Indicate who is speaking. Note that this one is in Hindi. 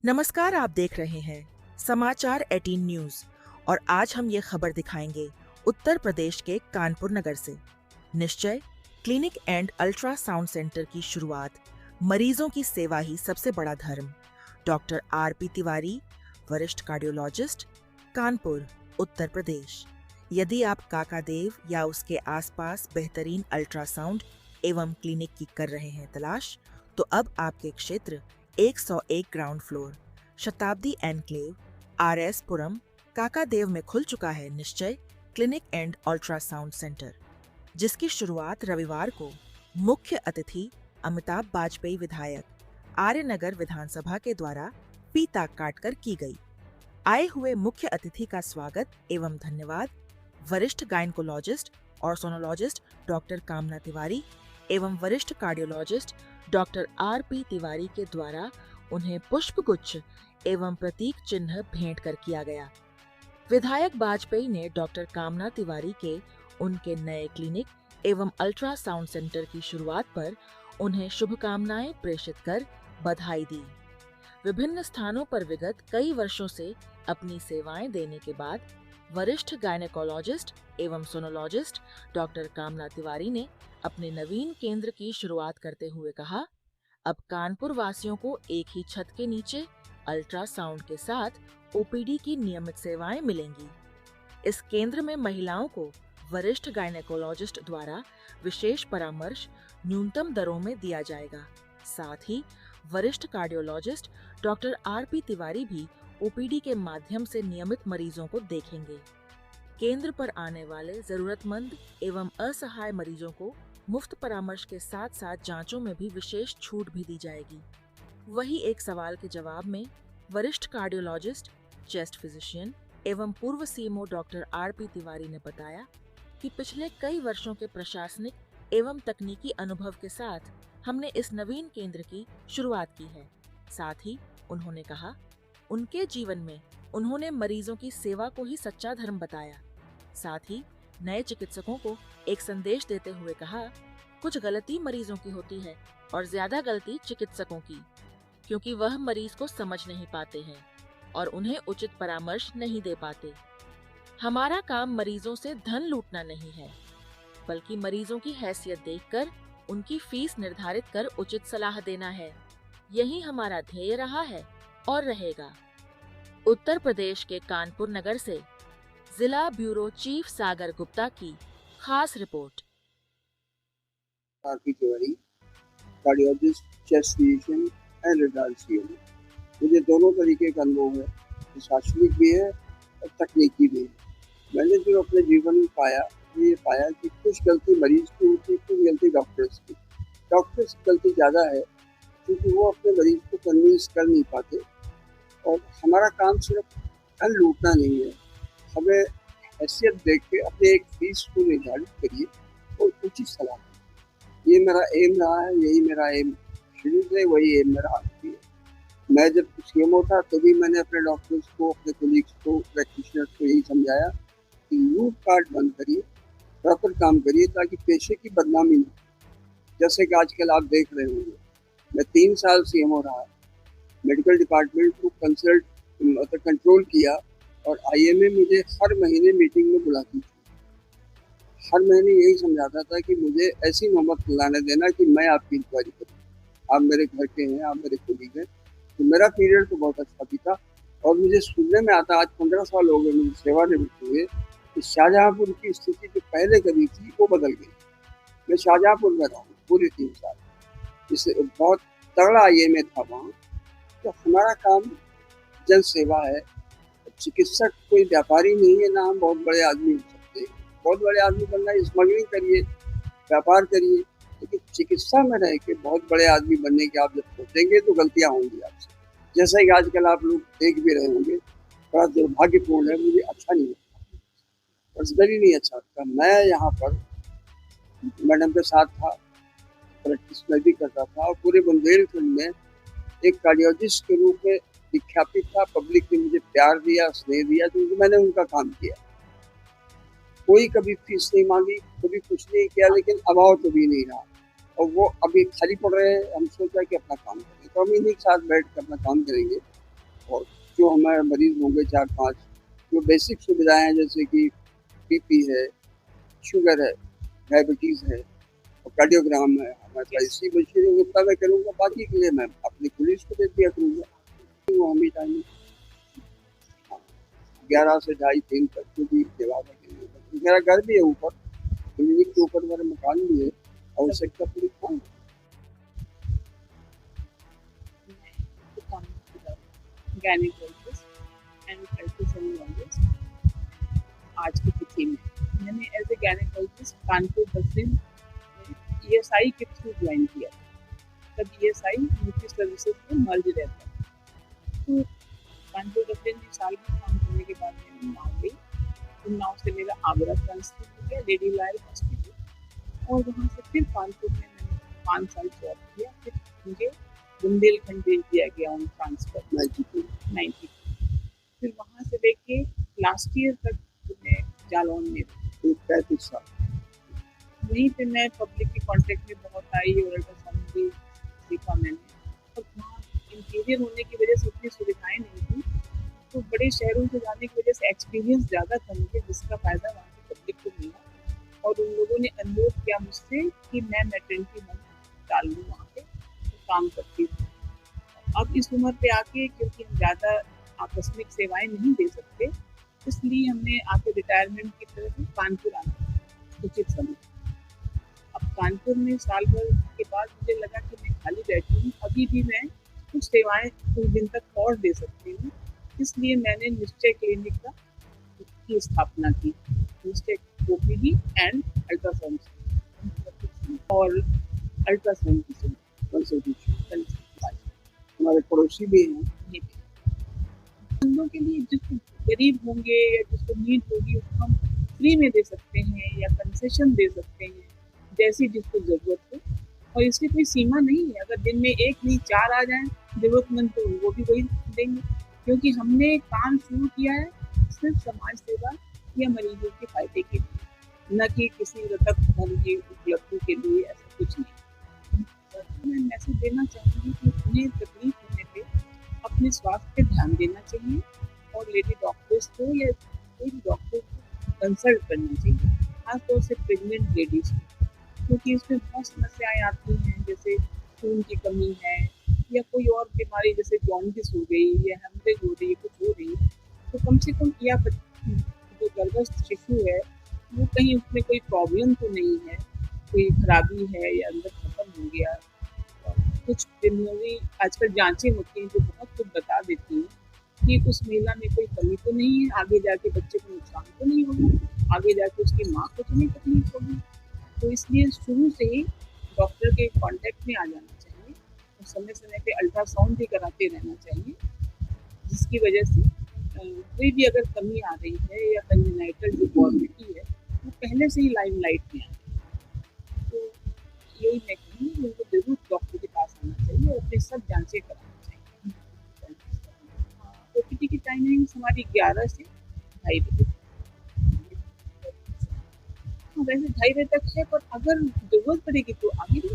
Speaker 1: नमस्कार, आप देख रहे हैं समाचार 18 न्यूज और आज हम ये खबर दिखाएंगे उत्तर प्रदेश के कानपुर नगर से। निश्चय क्लिनिक एंड अल्ट्रासाउंड सेंटर की शुरुआत। मरीजों की सेवा ही सबसे बड़ा धर्म। डॉक्टर आरपी तिवारी, वरिष्ठ कार्डियोलॉजिस्ट, कानपुर, उत्तर प्रदेश। यदि आप काकादेव या उसके आसपास बेहतरीन अल्ट्रासाउंड एवं क्लिनिक की कर रहे हैं तलाश, तो अब आपके क्षेत्र 101 ग्राउंड फ्लोर शताब्दी एनक्लेव, आरएस पुरम, काकादेव में खुल चुका है निश्चय क्लिनिक एंड अल्ट्रासाउंड सेंटर, जिसकी शुरुआत रविवार को मुख्य अतिथि अमिताभ वाजपेयी विधायक आर्यनगर विधानसभा के द्वारा फीता काटकर की गई। आए हुए मुख्य अतिथि का स्वागत एवं धन्यवाद वरिष्ठ गायनकोलॉजिस्ट और सोनोलॉजिस्ट डॉक्टर कामना तिवारी एवं वरिष्ठ कार्डियोलॉजिस्ट डॉक्टर आरपी तिवारी के द्वारा उन्हें पुष्पगुच्छ एवं प्रतीक चिन्ह भेंट कर किया गया। विधायक वाजपेयी ने डॉक्टर कामना तिवारी के उनके नए क्लिनिक एवं अल्ट्रासाउंड सेंटर की शुरुआत पर उन्हें शुभकामनाएं प्रेषित कर बधाई दी। विभिन्न स्थानों पर विगत कई वर्षों से अपनी सेवाएं देने के बाद वरिष्ठ गायनेकोलॉजिस्ट एवं सोनोलॉजिस्ट डॉक्टर कामना तिवारी ने अपने नवीन केंद्र की शुरुआत करते हुए कहा, अब कानपुर वासियों को एक ही छत के नीचे अल्ट्रासाउंड के साथ ओपीडी की नियमित सेवाएं मिलेंगी। इस केंद्र में महिलाओं को वरिष्ठ गायनेकोलॉजिस्ट द्वारा विशेष परामर्श न्यूनतम दरों में दिया जाएगा। साथ ही वरिष्ठ कार्डियोलॉजिस्ट डॉक्टर आरपी तिवारी भी ओपीडी के माध्यम से नियमित मरीजों को देखेंगे। केंद्र पर आने वाले जरूरतमंद एवं असहाय मरीजों को मुफ्त परामर्श के साथ साथ जांचों में भी विशेष छूट भी दी जाएगी। वही एक सवाल के जवाब में वरिष्ठ कार्डियोलॉजिस्ट, चेस्ट फिजिशियन एवं पूर्व सीएमओ डॉक्टर आरपी तिवारी ने बताया कि पिछले कई वर्षों के प्रशासनिक एवं तकनीकी अनुभव के साथ हमने इस नवीन केंद्र की शुरुआत की है। साथ ही उन्होंने कहा, उनके जीवन में उन्होंने मरीजों की सेवा को ही सच्चा धर्म बताया। साथ ही नए चिकित्सकों को एक संदेश देते हुए कहा, कुछ गलती मरीजों की होती है और ज्यादा गलती चिकित्सकों की, क्योंकि वह मरीज को समझ नहीं पाते हैं और उन्हें उचित परामर्श नहीं दे पाते। हमारा काम मरीजों से धन लूटना नहीं है, बल्कि मरीजों की हैसियत देखकर उनकी फीस निर्धारित कर उचित सलाह देना है। यही हमारा ध्येय रहा है और रहेगा। उत्तर प्रदेश के कानपुर नगर से जिला ब्यूरो चीफ सागर गुप्ता की खास report.
Speaker 2: RP Tiwari, cardiologist, chest physician and retired CMO. मुझे दोनों तरीके का अनुभव है, प्रशासनिक भी है और तकनीकी भी है। मैंने जो अपने जीवन में पाया, ये पाया कि कुछ गलती मरीज की होती है, कुछ गलती डॉक्टर्स की। डॉक्टर्स की गलती ज़्यादा है क्योंकि वो अपने मरीज को कन्विंस कर नहीं पाते और हमारा काम सिर्फ धन लूटना नहीं है। हमें हैसियत देख के अपने एक फीस को निर्धारित करिए और उचित सलाह। ये मेरा एम रहा है, यही मेरा एम शुरू से वही एम मेरा आज भी है। मैं जब सीएमओ था तभी मैंने अपने डॉक्टर्स को, अपने कोलीग्स को, प्रैक्टिशनर्स को यही समझाया कि लूट पाट बंद करिए, प्रॉपर काम करिए ताकि पेशे की बदनामी न हो। जैसे कि आजकल आप देख रहे होंगे, मैं 3 साल सीएमओ रहा, मेडिकल डिपार्टमेंट को कंट्रोल किया और आईएमए मुझे हर महीने मीटिंग में बुलाती थी। हर महीने यही समझाता था कि मुझे ऐसी नौबत लाने देना कि मैं आपकी इंक्वायरी करूँ। आप मेरे घर के हैं, आप मेरे कोलीग हैं, तो मेरा पीरियड तो बहुत अच्छा भी था। और मुझे सुनने में आता, आज 15 साल हो गए मुझे सेवानिवृत्त हुए, कि शाहजहाँपुर की स्थिति जो पहले कभी थी वो बदल गई। मैं शाहजहाँपुर में रहा हूँ पूरे 3 साल, इससे बहुत तगड़ा आईएमए था वहाँ। तो हमारा काम जन सेवा है। चिकित्सक कोई व्यापारी नहीं है, ना हम बहुत बड़े आदमी हो सकते हैं। बहुत बड़े आदमी बनना है, स्मगलिंग करिए, व्यापार करिए, लेकिन चिकित्सा में रह के बहुत बड़े आदमी बनने के आप जब सोचेंगे तो गलतियां होंगी आपसे। जैसा कि आजकल आप लोग देख भी रहे होंगे, बड़ा दुर्भाग्यपूर्ण है, मुझे अच्छा नहीं लगता, पर्सनली नहीं अच्छा लगता। मैं यहाँ पर मैडम के साथ था, प्रैक्टिस में भी करता था और पूरे बुंदेलखंड में एक कार्डियोलॉजिस्ट के रूप में विख्यापित था। पब्लिक ने मुझे प्यार दिया, स्नेह दिया, क्योंकि मैंने उनका काम किया। कोई कभी फीस नहीं मांगी, कभी कुछ नहीं किया, लेकिन अभाव कभी नहीं रहा। और वो अभी खाली पड़ रहे हैं, हम सोचा कि अपना काम करें, तो हम इन्हीं के साथ बैठ कर अपना काम करेंगे। और जो हमारे मरीज होंगे 4-5 जो बेसिक सुविधाएं हैं जैसे कि बीपी है, शुगर है, डायबिटीज़ है और कार्डियोग्राम है, हमारे पास इसी मशीन है, उतना मैं करूँगा, बाकी के लिए मैं अपनी पुलिस को दे दिया करूँगा। वो हम ही टाइम 11 से ढाई 3 तक जो भी सेवा है। मेरा घर भी है ऊपर, क्लिनिक के ऊपर मेरा मकान भी है, आवश्यकता पूरी था।
Speaker 3: गायनेकोलॉजिस्ट एंड अल्ट्रासाउंडोलॉजिस्ट आज की तिथि में मैंने एज ए गायनेकोलॉजिस्ट कानपुर बसलिन ईएसआई के थ्रू ज्वाइन किया। तब ईएसआई यूपी सर्विसेज में मर्ज रहता है, तो कानपुर बसलिन में साल में काम करने के बाद मैं उन्नाव गई। उन्नाव से मेरा आगरा ट्रांसफर हो गया लेडी लायल हॉस्पिटल, और वहाँ से फिर कानपुर में मैंने 5 साल जॉब किया। फिर मुझे बुंदेलखंड भेज दिया गया ऑन ट्रांसफर 92। फिर वहाँ से लेके लास्ट ईयर तक मैं जालौन में
Speaker 2: 35 साल
Speaker 3: वहीं पे मैं पब्लिक के कॉन्टेक्ट में बहुत आई और अल्ट्रासाउंड भी सीखा मैंने। और वहाँ इंटीरियर होने की वजह से उतनी सुविधाएं नहीं थी, तो बड़े शहरों से जाने की वजह से एक्सपीरियंस ज़्यादा था मुझे, जिसका फ़ायदा वहाँ की पब्लिक को मिला। और उन लोगों ने अनुरोध किया मुझसे कि मैं मैटरनिटी होम डाल लूँ वहाँ पे, तो काम करती हूँ। अब इस उम्र पे आके क्योंकि हम ज़्यादा आकस्मिक सेवाएं नहीं दे सकते, इसलिए हमने आके रिटायरमेंट की तरफ कानपुर आना उचित समझा। अब कानपुर में साल भर के बाद मुझे लगा कि मैं खाली बैठी हूँ, अभी भी मैं कुछ सेवाएं कुछ दिन तक और दे सकती हूँ, इसलिए मैंने निश्चय क्लिनिक की स्थापना की। निश्चय ओपीडी एंड अल्ट्रासाउंड और अल्ट्रासाउंड की कंसल्टेशन
Speaker 2: हमारे पड़ोसी भी हैं।
Speaker 3: बंदों के लिए जिसको गरीब होंगे या जिसको नीड होगी उसको हम फ्री में दे सकते हैं या कंसेशन दे सकते हैं, जैसी जिसको ज़रूरत हो। और इसकी कोई सीमा नहीं है, अगर दिन में 1 नहीं 4 आ जाएं ज़रूरतमंद तो वो भी वही देंगे, क्योंकि हमने काम शुरू किया है सिर्फ समाज सेवा या मरीजों के फायदे के लिए, न कि किसी तक धन की उपलब्धि के लिए, ऐसा कुछ नहीं। मैं मैसेज देना चाहूँगी कि उन्हें तकलीफ होने पे अपने स्वास्थ्य पे ध्यान देना चाहिए और लेडी डॉक्टर्स को या कोई भी डॉक्टर को कंसल्ट करना चाहिए, खासतौर से प्रेग्नेंट लेडीज़ को, क्योंकि इसमें बहुत समस्याएं आती हैं, जैसे खून की कमी है या कोई और बीमारी जैसे जॉन्डिस हो गई या हेमरेज हो रही है, कुछ हो रही है, तो कम से कम या जो गर्भस्थ शिशु है वो कहीं उसमें कोई प्रॉब्लम तो नहीं है, कोई खराबी है या अंदर खत्म हो गया। कुछ बीमारी आजकल जांचें होती हैं जो बहुत कुछ बता देती हैं कि उस महिला में कोई कमी तो नहीं है, आगे जाके बच्चे को नुकसान तो नहीं होगा, आगे जाके उसकी माँ को तो नहीं तकलीफ होगी। तो इसलिए शुरू से ही डॉक्टर के कांटेक्ट में आ जाना चाहिए और समय समय पे अल्ट्रासाउंड भी कराते रहना चाहिए, जिसकी वजह से कोई भी अगर कमी आ रही है या कंजेनाइटल डिफॉर्मिटी है वो पहले से ही लाइमलाइट में आ जाए। तो यही मैं कहूँगी उनको जरूर डॉक्टर के पास आना चाहिए और अपनी सब जांचें करानी चाहिए। ओपीडी की टाइमिंग हमारी 11 से 2:30 बजे, वैसे 2:30 बजे तक है, पर अगर जरूरत पड़ेगी तो आगे भी